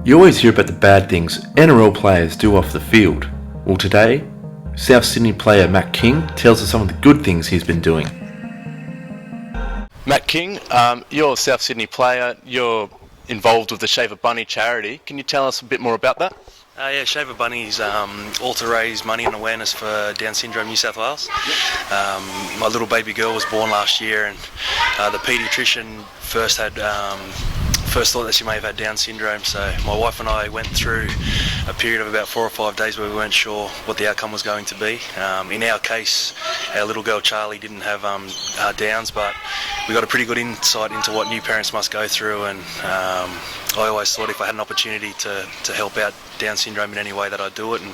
You always hear about the bad things NRL players do off the field. Well, today, South Sydney player Matt King tells us some of the good things he's been doing. Matt King, you're a South Sydney player, you're involved with the Shave a Bunny charity. Can you tell us a bit more about that? Yeah, Shave a Bunny's all to raise money and awareness for Down Syndrome New South Wales. My little baby girl was born last year, and the paediatrician first thought that she may have had Down syndrome, so my wife and I went through a period of about 4 or 5 days where we weren't sure what the outcome was going to be. In our case, our little girl Charlie didn't have Downs, but we got a pretty good insight into what new parents must go through, and I always thought if I had an opportunity to help out Down syndrome in any way that I'd do it, and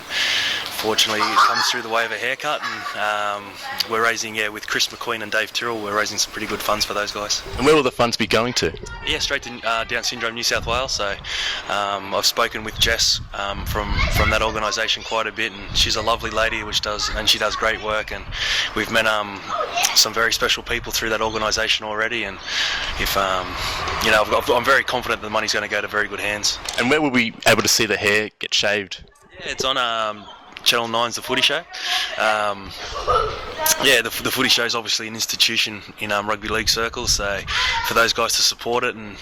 fortunately it comes through the way of a haircut, and we're raising, with Chris McQueen and Dave Tyrrell, we're raising some pretty good funds for those guys. And where will the funds be going to? Yeah, straight to Down Syndrome New South Wales. So I've spoken with Jess from that organisation quite a bit, and she's a lovely lady, she does great work, and we've met some very special people through that organisation already, and if I'm very confident that the money's going to go to very good hands. And where will we be able to see the hair get shaved? Yeah, it's on Channel 9's The Footy Show. The Footy Show is obviously an institution in rugby league circles, so for those guys to support it and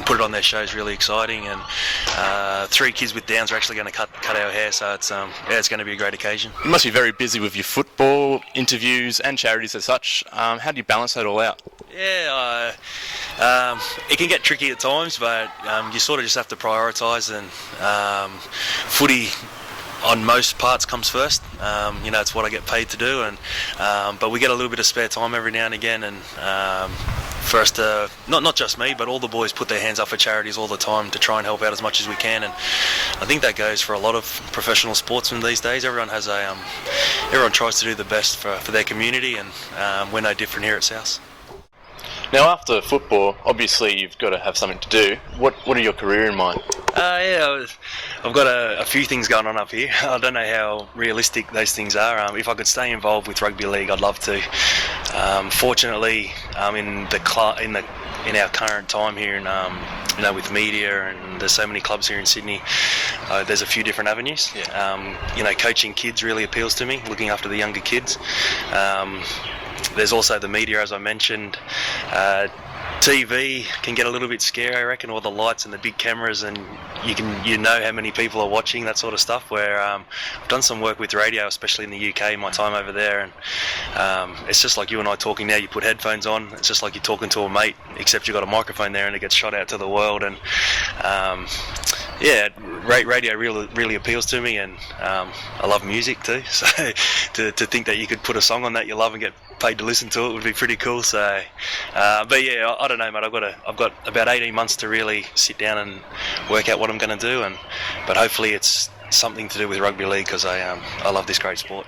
put it on their show is really exciting. And 3 kids with Downs are actually going to cut our hair, so it's going to be a great occasion. You must be very busy with your football, interviews and charities as such. How do you balance that all out? Yeah, it can get tricky at times, but you sort of just have to prioritise, and footy on most parts comes first. It's what I get paid to do, and but we get a little bit of spare time every now and again, and for us to, not just me, but all the boys put their hands up for charities all the time to try and help out as much as we can, and I think that goes for a lot of professional sportsmen these days. Everyone tries to do the best for their community, and we're no different here at South. Now, after football, obviously you've got to have something to do. What are your career in mind? I've got a few things going on up here. I don't know how realistic those things are. If I could stay involved with rugby league, I'd love to. Fortunately, in our current time here, and with media, and there's so many clubs here in Sydney, there's a few different avenues. Yeah. Coaching kids really appeals to me, looking after the younger kids. There's also the media, as I mentioned. TV can get a little bit scary, I reckon, all the lights and the big cameras, and you know how many people are watching, that sort of stuff, where I've done some work with radio, especially in the UK, my time over there, and it's just like you and I talking now. You put headphones on, it's just like you're talking to a mate, except you've got a microphone there and it gets shot out to the world, and radio really appeals to me, and I love music too, so to think that you could put a song on that you love and get paid to listen to it would be pretty cool. So but yeah, I don't know, mate. I've got about 18 months to really sit down and work out what I'm going to do, but hopefully it's something to do with rugby league, because I love this great sport.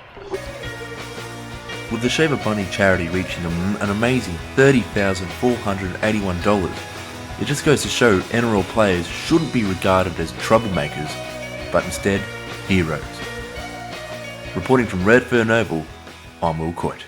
With the Shave a Bunny charity reaching an amazing $30,481, it just goes to show NRL players shouldn't be regarded as troublemakers, but instead heroes. Reporting from Redfern Oval, I'm Coyte.